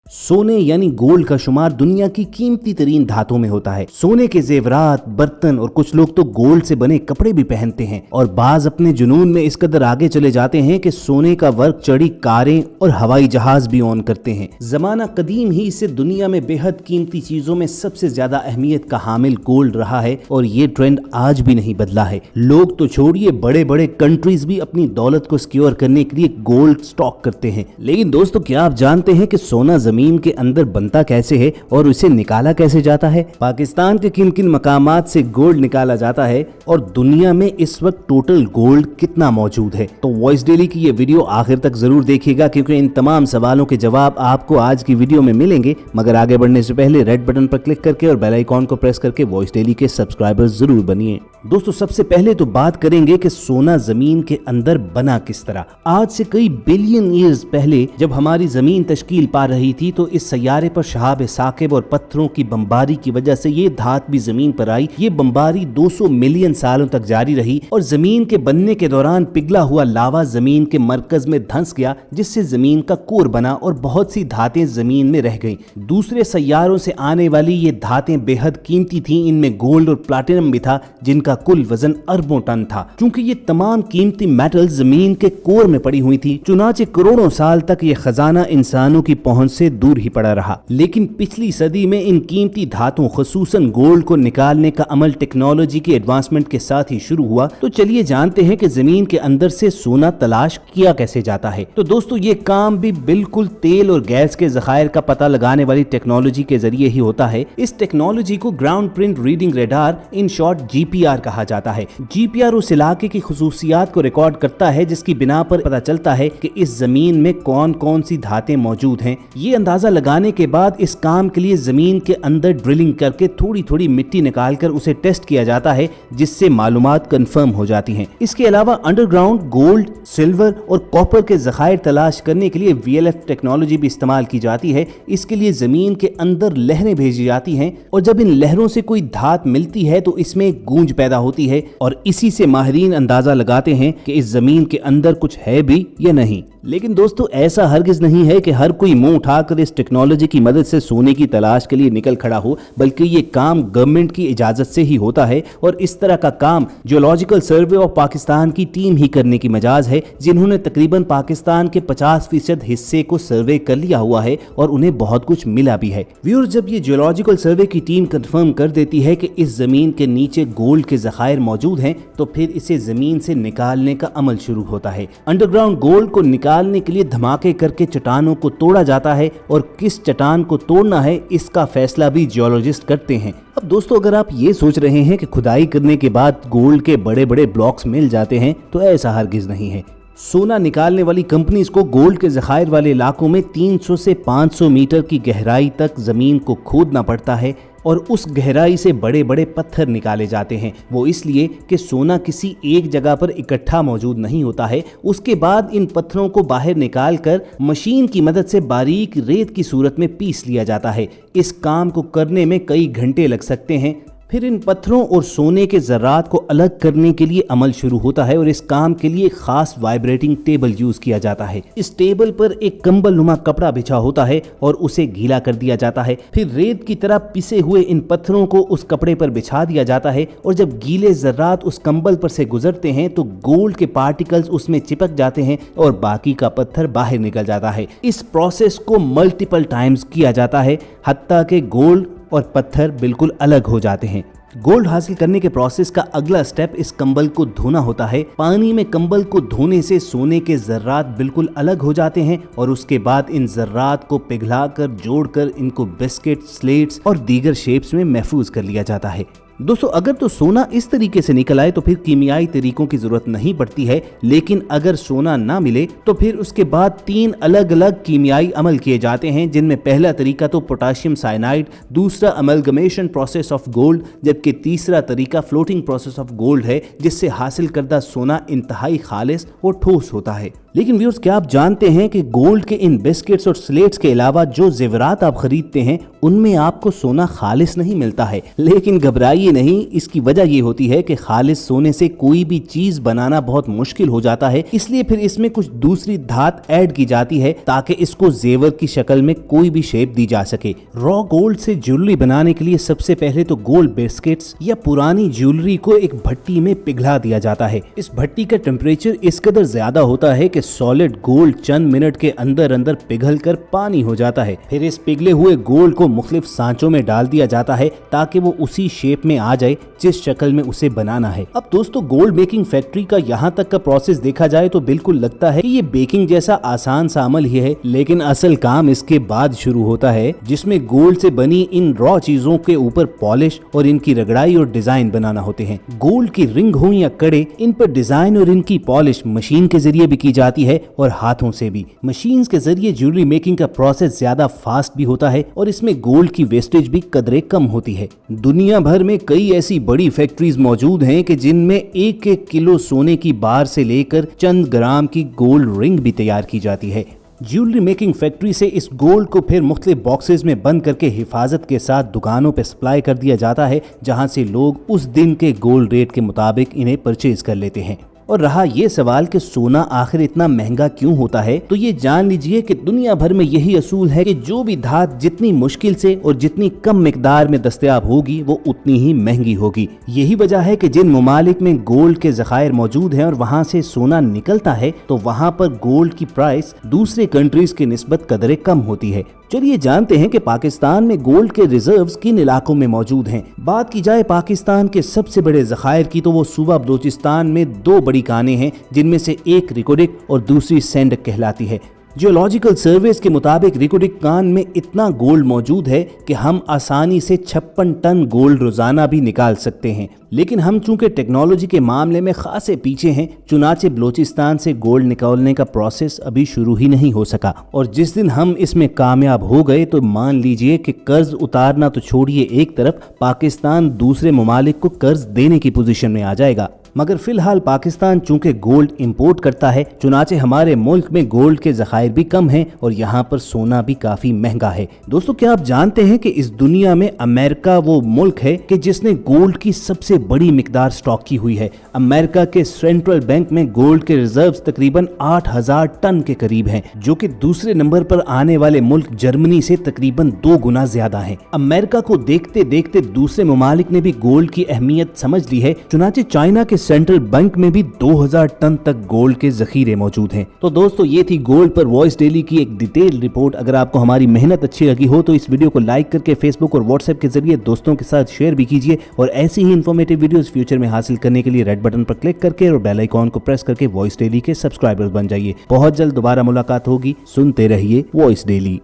सोने यानी गोल्ड का शुमार दुनिया की कीमती तरीन धातों में होता है। सोने के जेवरात, बर्तन और कुछ लोग तो गोल्ड से बने कपड़े भी पहनते हैं और बाज अपने जुनून में इस कदर आगे चले जाते हैं कि सोने का वर्क चढ़ी कारें और हवाई जहाज भी ऑन करते हैं। जमाना कदीम ही से दुनिया में बेहद कीमती चीजों में सबसे ज्यादा अहमियत का हामिल गोल्ड रहा है और ये ट्रेंड आज भी नहीं बदला है। लोग तो छोड़िए, बड़े बड़े कंट्रीज भी अपनी दौलत को सिक्योर करने के लिए गोल्ड स्टॉक करते हैं। लेकिन दोस्तों, क्या आप जानते हैं कि सोना जमीन के अंदर बनता कैसे है और उसे निकाला कैसे जाता है? पाकिस्तान के किन किन मकामात से गोल्ड निकाला जाता है और दुनिया में इस वक्त टोटल गोल्ड कितना मौजूद है? तो वॉइस डेली की ये वीडियो आखिर तक जरूर देखिएगा, क्योंकि इन तमाम सवालों के जवाब आपको आज की वीडियो में मिलेंगे। मगर आगे बढ़ने से पहले रेड बटन पर क्लिक करके और बेल आइकॉन को प्रेस करके वॉइस डेली के सब्सक्राइबर जरूर बनिए। दोस्तों, सबसे पहले तो बात करेंगे कि सोना जमीन के अंदर बना किस तरह। आज से कई बिलियन ईयर्स पहले जब हमारी जमीन तश्कील पा रही थी तो इस सैयारे पर शहाब साकिब और पत्थरों की बमबारी की वजह से ये धात भी जमीन पर आई। ये बमबारी 200 मिलियन सालों तक जारी रही और जमीन के बनने के दौरान पिघला हुआ लावा जमीन के मरकज में धंस गया, जिससे जमीन का कोर बना और बहुत सी धातें जमीन में रह गईं। दूसरे सैयारों से आने वाली ये धातें बेहद कीमती थीं। इनमें गोल्ड और प्लैटिनम भी था, जिनका कुल वजन अरबों टन था। क्योंकि ये तमाम कीमती मेटल जमीन के कोर में पड़ी हुई थी, चुनाचे करोड़ों साल तक ये खजाना इंसानों की पहुंच से दूर ही पड़ा रहा। लेकिन पिछली सदी में इन कीमती धातुओं खुसूसन गोल्ड को निकालने का अमल टेक्नोलॉजी के एडवांसमेंट के साथ ही शुरू हुआ। तो चलिए जानते हैं कि जमीन के अंदर से सोना तलाश किया कैसे जाता है। तो दोस्तों, ये काम भी बिल्कुल तेल और गैस के जखायर का पता लगाने वाली टेक्नोलॉजी के जरिए ही होता है। इस टेक्नोलॉजी को ground print reading radar, in short GPR कहा जाता है। GPR उस इलाके की खुसूसियात को रिकॉर्ड करता है जिसकी बिना पर पता चलता है कि इस जमीन में कौन कौन सी धातें मौजूद हैं। ये अंदाजा लगाने के बाद इस काम के लिए जमीन के अंदर ड्रिलिंग करके थोड़ी थोड़ी मिट्टी निकालकर उसे टेस्ट किया जाता है, जिससे मालूमात कंफर्म हो जाती हैं। इसके अलावा अंडरग्राउंड गोल्ड, सिल्वर और कॉपर के जखायर तलाश करने के लिए VLF टेक्नोलॉजी भी इस्तेमाल की जाती है। इसके लिए जमीन के अंदर लहरें भेजी जाती हैं और जब इन लहरों से कोई धात मिलती है तो इसमें गूंज पैदा होती है और इसी से माहिरीन अंदाजा लगाते हैं कि इस जमीन के अंदर कुछ है भी या नहीं। लेकिन दोस्तों, ऐसा हरगिज नहीं है कि हर कोई मुंह उठाकर इस टेक्नोलॉजी की मदद से सोने की तलाश के लिए निकल खड़ा हो, बल्कि ये काम गवर्नमेंट की इजाजत से ही होता है। और इस तरह का काम जियोलॉजिकल सर्वे ऑफ पाकिस्तान की टीम ही करने की मजाज है, जिन्होंने तकरीबन पाकिस्तान के 50% हिस्से को सर्वे कर लिया हुआ है और उन्हें बहुत कुछ मिला भी है। व्यूअर्स, जब ये जियोलॉजिकल सर्वे की टीम कंफर्म कर देती है कि इस जमीन के नीचे गोल्ड के जखायर मौजूद हैं, तो फिर इसे जमीन से निकालने का अमल शुरू होता है। अंडरग्राउंड गोल्ड को निकालने के लिए धमाके करके चट्टानों को तोड़ा जाता है और किस चट्टान को तोड़ना है इसका फैसला भी जियोलॉजिस्ट करते हैं। अब दोस्तों, अगर आप ये सोच रहे हैं कि खुदाई करने के बाद गोल्ड के बड़े बड़े ब्लॉक्स मिल जाते हैं, तो ऐसा हरगिज नहीं है। सोना निकालने वाली कंपनीज को गोल्ड के जखायर वाले इलाकों में 300 से 500 मीटर की गहराई तक जमीन को खोदना पड़ता है और उस गहराई से बड़े बड़े पत्थर निकाले जाते हैं। वो इसलिए कि सोना किसी एक जगह पर इकट्ठा मौजूद नहीं होता है। उसके बाद इन पत्थरों को बाहर निकालकर मशीन की मदद से बारीक रेत की सूरत में पीस लिया जाता है। इस काम को करने में कई घंटे लग सकते हैं। फिर इन पत्थरों और सोने के ज़रात को अलग करने के लिए अमल शुरू होता है और इस काम के लिए खास वाइब्रेटिंग टेबल यूज किया जाता है। इस टेबल पर एक कंबल नुमा कपड़ा बिछा होता है और उसे गीला कर दिया जाता है। फिर रेत की तरह पिसे हुए इन पत्थरों को उस कपड़े पर बिछा दिया जाता है और जब गीले ज़रात उस कंबल पर से गुजरते हैं तो गोल्ड के पार्टिकल्स उसमें चिपक जाते हैं और बाकी का पत्थर बाहर निकल जाता है। इस प्रोसेस को मल्टीपल टाइम्स किया जाता है, हत्ता के गोल्ड और पत्थर बिल्कुल अलग हो जाते हैं। गोल्ड हासिल करने के प्रोसेस का अगला स्टेप इस कंबल को धोना होता है। पानी में कंबल को धोने से सोने के जर्रात बिल्कुल अलग हो जाते हैं और उसके बाद इन जर्रात को पिघलाकर जोड़कर इनको बिस्किट, स्लेट्स और दीगर शेप्स में महफूज कर लिया जाता है। दोस्तों, अगर तो सोना इस तरीके से निकल आए तो फिर कीमियाई तरीकों की जरूरत नहीं पड़ती है। लेकिन अगर सोना ना मिले तो फिर उसके बाद 3 अलग अलग कीमियाई अमल किए जाते हैं, जिनमें पहला तरीका तो पोटाशियम साइनाइड, दूसरा अमलगमेशन प्रोसेस ऑफ गोल्ड, जबकि तीसरा तरीका फ्लोटिंग प्रोसेस ऑफ गोल्ड है, जिससे हासिल करदा सोना इंतहाई खालिस और ठोस होता है। लेकिन व्यूअर्स, क्या आप जानते हैं कि गोल्ड के इन बिस्किट्स और स्लेट्स के अलावा जो जेवरात आप खरीदते हैं उनमें आपको सोना खालिस नहीं मिलता है। लेकिन घबराइए नहीं, इसकी वजह ये होती है कि खालिस सोने से कोई भी चीज बनाना बहुत मुश्किल हो जाता है, इसलिए फिर इसमें कुछ दूसरी धात ऐड की जाती है ताकि इसको जेवर की शक्ल में कोई भी शेप दी जा सके। रॉ गोल्ड से ज्वेलरी बनाने के लिए सबसे पहले तो गोल्ड बिस्किट्स या पुरानी ज्वेलरी को एक भट्टी में पिघला दिया जाता है। इस भट्टी का टेम्परेचर इस कदर ज्यादा होता है कि सॉलिड गोल्ड चंद मिनट के अंदर अंदर पिघल कर पानी हो जाता है। फिर इस पिघले हुए गोल्ड को मुख्तलिफ सांचों में डाल दिया जाता है ताकि वो उसी शेप में आ जाए जिस शक्ल में उसे बनाना है। अब दोस्तों, गोल्ड बेकिंग फैक्ट्री का यहाँ तक का प्रोसेस देखा जाए तो बिल्कुल लगता है कि ये बेकिंग जैसा आसान सा अमल ही है, लेकिन असल काम इसके बाद शुरू होता है, जिसमें गोल्ड से बनी इन रॉ चीजों के ऊपर पॉलिश और इनकी रगड़ाई और डिजाइन बनाना होते हैं। गोल्ड की रिंग हो या कड़े, इन पर डिजाइन और इनकी पॉलिश मशीन के जरिए भी की जाती है और हाथों से भी। मशीन के जरिए ज्वेलरी मेकिंग का प्रोसेस ज्यादा फास्ट भी होता है और इसमें गोल्ड की वेस्टेज भी कदरे कम होती है। दुनिया भर में कई ऐसी बड़ी फैक्ट्रीज मौजूद हैं कि जिनमें एक एक किलो सोने की बार से लेकर चंद ग्राम की गोल्ड रिंग भी तैयार की जाती है। ज्वेलरी मेकिंग फैक्ट्री से इस गोल्ड को फिर मुख्तलिफ बॉक्सेस में बंद करके हिफाजत के साथ दुकानों पे सप्लाई कर दिया जाता है, जहां से लोग उस दिन के गोल्ड रेट के मुताबिक इन्हें परचेज कर लेते हैं। और रहा ये सवाल कि सोना आखिर इतना महंगा क्यों होता है, तो ये जान लीजिए कि दुनिया भर में यही असूल है कि जो भी धात जितनी मुश्किल से और जितनी कम मिकदार में दस्तयाब होगी वो उतनी ही महंगी होगी। यही वजह है कि जिन ममालिक में गोल्ड के ज़खायर मौजूद हैं और वहाँ से सोना निकलता है तो वहाँ पर गोल्ड की प्राइस दूसरे कंट्रीज के निस्बत कदरे कम होती है। चलिए जानते हैं कि पाकिस्तान में गोल्ड के रिजर्व्स किन इलाकों में मौजूद हैं। बात की जाए पाकिस्तान के सबसे बड़े ज़खायर की तो वो सूबा बलूचिस्तान में दो बड़ी कानें हैं, जिनमें से एक रिकोडिक और दूसरी सेंडक कहलाती है। जियोलॉजिकल सर्वेस के मुताबिक रिकोडिक कान में इतना गोल्ड मौजूद है कि हम आसानी से 56 टन गोल्ड रोजाना भी निकाल सकते हैं, लेकिन हम चूंकि टेक्नोलॉजी के मामले में खासे पीछे हैं, चुनाचे बलूचिस्तान से गोल्ड निकालने का प्रोसेस अभी शुरू ही नहीं हो सका। और जिस दिन हम इसमें कामयाब हो गए तो मान लीजिए कि कर्ज उतारना तो छोड़िए एक तरफ, पाकिस्तान दूसरे ममालिक को कर्ज देने की पोजीशन में आ जाएगा। मगर फिलहाल पाकिस्तान चूंकि गोल्ड इंपोर्ट करता है, चुनाचे हमारे मुल्क में गोल्ड के ज़खायर भी कम हैं और यहाँ पर सोना भी काफी महंगा है। दोस्तों, क्या आप जानते हैं कि इस दुनिया में अमेरिका वो मुल्क है कि जिसने गोल्ड की सबसे बड़ी मिकदार स्टॉक की हुई है। अमेरिका के सेंट्रल बैंक में गोल्ड के रिजर्व्स तकरीबन 8000 टन के करीब हैं, जो कि दूसरे नंबर पर आने वाले मुल्क जर्मनी से तकरीबन 2 गुना ज्यादा है। अमेरिका को देखते देखते दूसरे ममालिक ने भी गोल्ड की अहमियत समझ ली है। चुनाचे चाइना के सेंट्रल बैंक में भी 2000 टन तक गोल्ड के जखीरे मौजूद हैं। तो दोस्तों, ये थी गोल्ड पर वॉइस डेली की एक डिटेल रिपोर्ट। अगर आपको हमारी मेहनत अच्छी लगी हो तो इस वीडियो को लाइक करके फेसबुक और व्हाट्सएप के जरिए दोस्तों के साथ शेयर भी कीजिए, और ऐसी ही इन्फॉर्मेटिव वीडियोस फ्यूचर में हासिल करने के लिए रेड बटन पर क्लिक करके और बेल आइकॉन को प्रेस करके वॉइस डेली के सब्सक्राइबर्स बन जाइए। बहुत जल्द दोबारा मुलाकात होगी। सुनते रहिए वॉइस डेली।